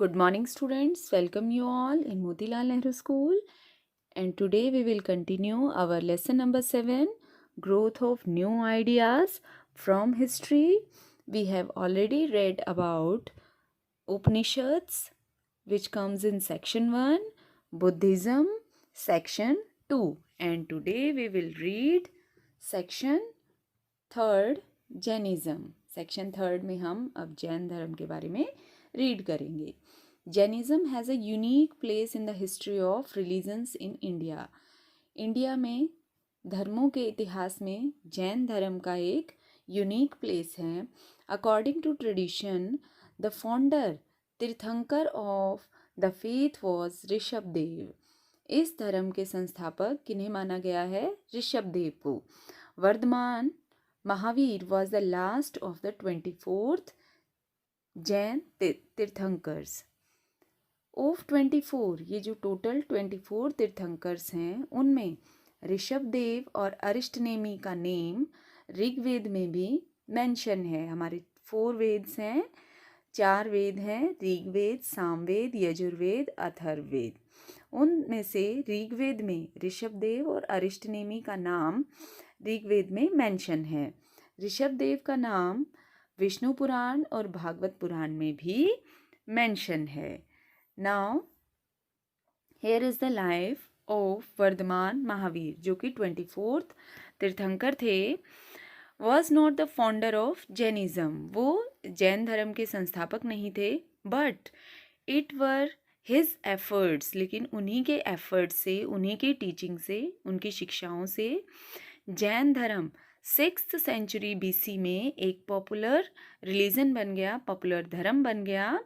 Good morning, students. Welcome you all in Motilal Nehru School. And today we will continue our lesson number 7, Growth of New Ideas from History. We have already read about Upanishads, which comes in section 1, Buddhism, section 2. And today we will read section 3rd, Jainism. Section 3rd में हम अब जैन धर्म के बारे में read करेंगे. Jainism has a unique place in the history of religions in India. India में धर्मों के इतिहास में जैन धर्म का एक यूनिक प्लेस है. According to tradition the founder tirthankar of the faith was Rishabhdev. इस धर्म के संस्थापक किन्हें माना गया है? ऋषभदेव को. Vardhaman Mahavir was the last of the 24th Jain tirthankars. Of 24, ये जो टोटल 24 तीर्थंकर्स हैं उनमें ऋषभदेव और अरिष्टनेमी का नेम ऋग्वेद में भी मेंशन है. हमारे 4 वेद्स हैं, 4 वेद हैं, ऋग्वेद, सामवेद, यजुर्वेद, अथर्ववेद. उनमें से ऋग्वेद में ऋषभदेव और अरिष्टनेमी का नाम ऋग्वेद में मेंशन है. ऋषभदेव का नाम विष्णु पुराण और भागवत पुराण में भी मेंशन है. Now here is the life of Vardhaman Mahavir, जो कि 24th तीर्थंकर थे. Was not the founder of Jainism. वो जैन धर्म के संस्थापक नहीं थे, but it were his efforts. लेकिन उन्हीं के एफर्ट्स से, उन्हीं के टीचिंग से, उनकी शिक्षाओं से जैन धर्म 6th सेंचुरी BC में एक पॉपुलर रिलीजन बन गया, पॉपुलर धर्म बन गया.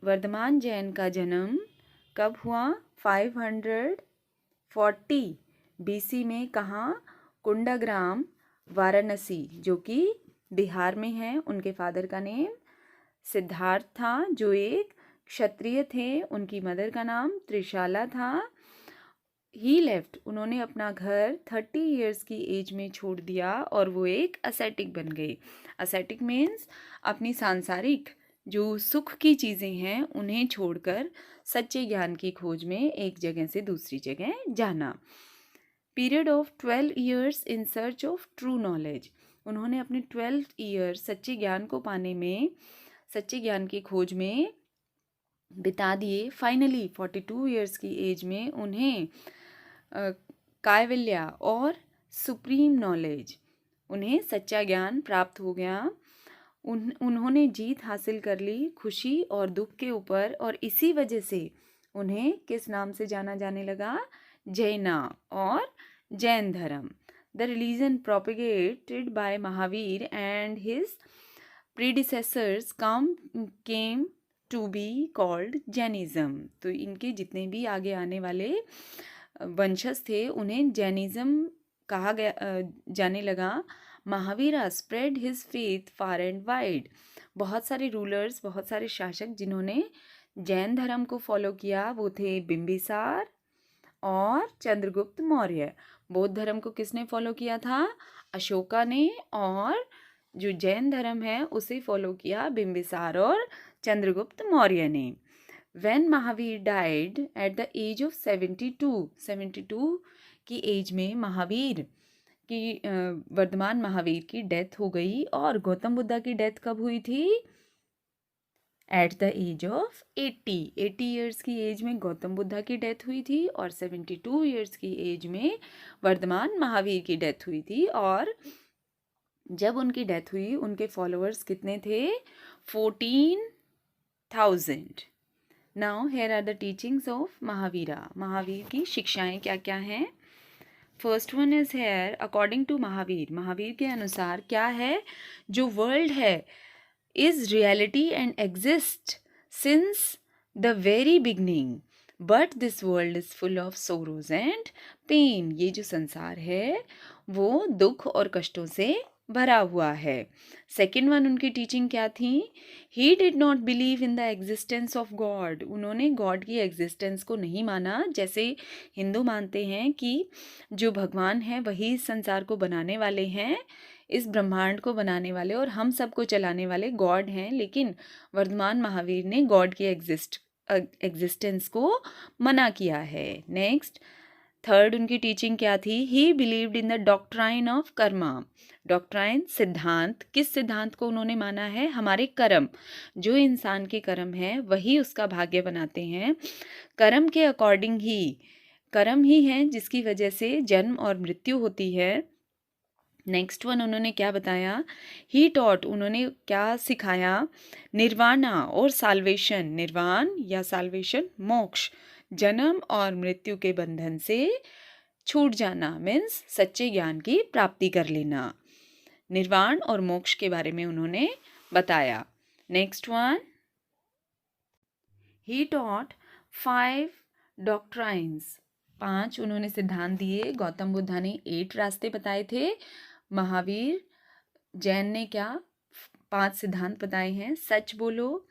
वर्धमान जैन का जन्म कब हुआ? 540 BC में. कहाँ? कुंडाग्राम, वाराणसी, जो कि बिहार में है. उनके फादर का नेम सिद्धार्थ था, जो एक क्षत्रिय थे. उनकी मदर का नाम त्रिशाला था. ही लेफ्ट, उन्होंने अपना घर 30 ईयर्स की एज में छोड़ दिया और वो एक असेटिक बन गई. असेटिक मीन्स अपनी सांसारिक जो सुख की चीज़ें हैं उन्हें छोड़कर सच्चे ज्ञान की खोज में एक जगह से दूसरी जगह जाना. Period of 12 years in search of true knowledge. उन्होंने अपने 12 ईयर्स सच्चे ज्ञान को पाने में, सच्चे ज्ञान की खोज में बिता दिए. फाइनली 42 ईयर्स की एज में उन्हें कायवल्या और सुप्रीम नॉलेज, उन्हें सच्चा ज्ञान प्राप्त हो गया. उन्होंने जीत हासिल कर ली खुशी और दुख के ऊपर, और इसी वजह से उन्हें किस नाम से जाना जाने लगा? जैना और जैन धर्म. The religion propagated by Mahavir and his predecessors came to be called Jainism. तो इनके जितने भी आगे आने वाले वंशज थे उन्हें जैनिज्म कहा गया जाने लगा. Mahavira spread his faith far and wide. बहुत सारे रूलर्स, बहुत सारे शासक जिन्होंने जैन धर्म को फॉलो किया वो थे बिंबिसार और चंद्रगुप्त मौर्य. बौद्ध धर्म को किसने फॉलो किया था? अशोका ने. और जो जैन धर्म है उसे फॉलो किया बिंबिसार और चंद्रगुप्त मौर्य ने. When Mahavir died at the age of 72 की एज में महावीर की वर्धमान महावीर की डेथ हो गई. और गौतम बुद्धा की डेथ कब हुई थी? At the age of 80 years की एज में गौतम बुद्धा की डेथ हुई थी और 72 ईयर्स की एज में वर्धमान महावीर की डेथ हुई थी. और जब उनकी डेथ हुई उनके फॉलोअर्स कितने थे? 14,000. Now here are the teachings of Mahavira. Mahavir की शिक्षाएं क्या क्या हैं? First one is here according to Mahavir. Mahavir के अनुसार क्या है? जो वर्ल्ड है is reality and exist since the very beginning, but this world is full of sorrows and pain. ये जो संसार है वो दुख और कष्टों से भरा हुआ है। सेकेंड वन उनकी टीचिंग क्या थी? He did not believe in the existence of God. उन्होंने गॉड की एग्जिस्टेंस को नहीं माना। जैसे हिंदू मानते हैं कि जो भगवान है वही इस संसार को बनाने वाले हैं, इस ब्रह्मांड को बनाने वाले और हम सबको चलाने वाले गॉड हैं, लेकिन वर्धमान महावीर ने गॉड की एग्जिस्टेंस को मना किया है। नेक्स्ट, थर्ड उनकी टीचिंग क्या थी? ही believed in the doctrine of Karma. Doctrine सिद्धांत, किस सिद्धांत को उन्होंने माना है? हमारे कर्म, जो इंसान के कर्म हैं वही उसका भाग्य बनाते हैं। कर्म के अकॉर्डिंग ही, कर्म ही हैं जिसकी वजह से जन्म और मृत्यु होती है। नेक्स्ट वन उन्होंने क्या बताया? ही टॉट, उन्होंने क्या सिखाया? निर्वाणा और साल्वेशन, निर्वाण या साल्वेशन मोक्ष, जन्म और मृत्यु के बंधन से छूट जाना, मीन्स सच्चे ज्ञान की प्राप्ति कर लेना। निर्वाण और मोक्ष के बारे में उन्होंने बताया। Next one, he taught 5 doctrines, 5 उन्होंने सिद्धांत दिए। गौतम बुद्धा ने 8 रास्ते बताए थे, महावीर जैन ने क्या? 5 सिद्धांत बताए हैं। सच बोलो,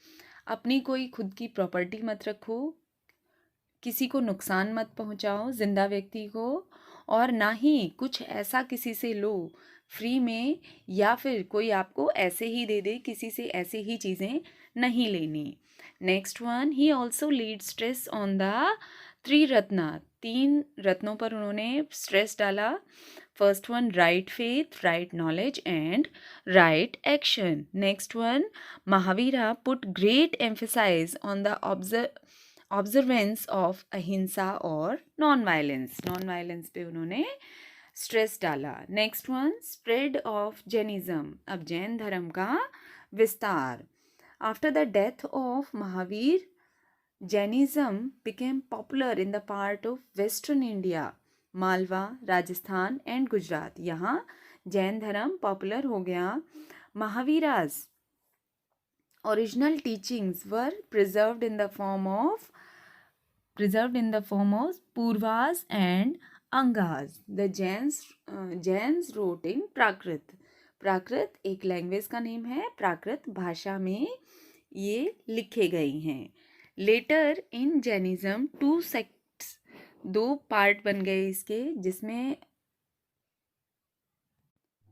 अपनी कोई खुद की प्रॉपर्टी मत रखो, किसी को नुकसान मत पहुंचाओ जिंदा व्यक्ति को, और ना ही कुछ ऐसा किसी से लो फ्री में, या फिर कोई आपको ऐसे ही दे दे, किसी से ऐसे ही चीज़ें नहीं लेनी। Next one, he also lead stress on the 3 ratna, 3 रत्नों पर उन्होंने स्ट्रेस डाला। First one, right faith, right knowledge and right action. Next one, Mahavira put great emphasise on the observance of ahimsa और नॉन वायलेंस, नॉन वायलेंस पे उन्होंने stress डाला। Next one, spread of Jainism, अब जैन धर्म का विस्तार। After the death of Mahavir, Jainism became popular in the part of western India, Malwa, Rajasthan and Gujarat. यहाँ जैन धर्म पॉपुलर हो गया। महावीराज original teachings were preserved in the form of Purvas and Angas. The Jains wrote in Prakrit. प्राकृत एक language का name है, प्राकृत भाषा में ये लिखे गए हैं। लेटर इन जैनिज्म 2 सेक्ट्स, 2 पार्ट बन गए इसके, जिसमें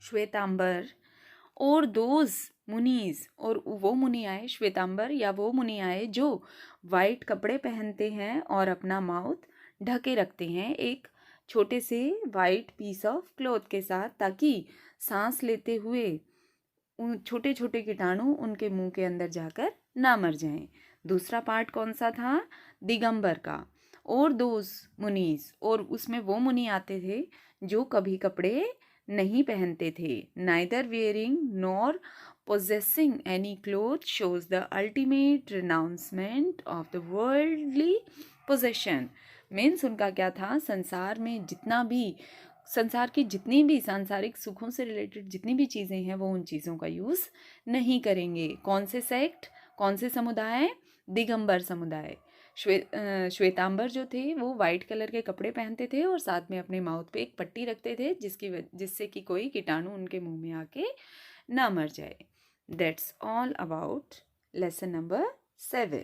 श्वेतांबर और दोज मुनीज, और वो मुनि आए, श्वेतांबर या वो मुनि आए जो वाइट कपड़े पहनते हैं और अपना माउथ ढके रखते हैं एक छोटे से वाइट पीस ऑफ क्लॉथ के साथ, ताकि सांस लेते हुए उन छोटे छोटे कीटाणु उनके मुंह के अंदर जाकर ना मर जाएं। दूसरा पार्ट कौन सा था? दिगंबर का, और दोज मुनीज, और उसमें वो मुनि आते थे जो कभी कपड़े नहीं पहनते थे। Neither wearing nor possessing any clothes shows the ultimate renouncement of the worldly possession. Means उनका क्या था? संसार में जितना भी, संसार की जितनी भी सांसारिक सुखों से रिलेटेड जितनी भी चीज़ें हैं वो उन चीज़ों का यूज़ नहीं करेंगे। कौन से सेक्ट, कौन से समुदाय? दिगंबर समुदाय। श्वेतांबर जो थे वो वाइट कलर के कपड़े पहनते थे और साथ में अपने माउथ पे एक पट्टी रखते थे जिससे कि कोई कीटाणु उनके मुंह में आके ना मर जाए। That's all about lesson number 7.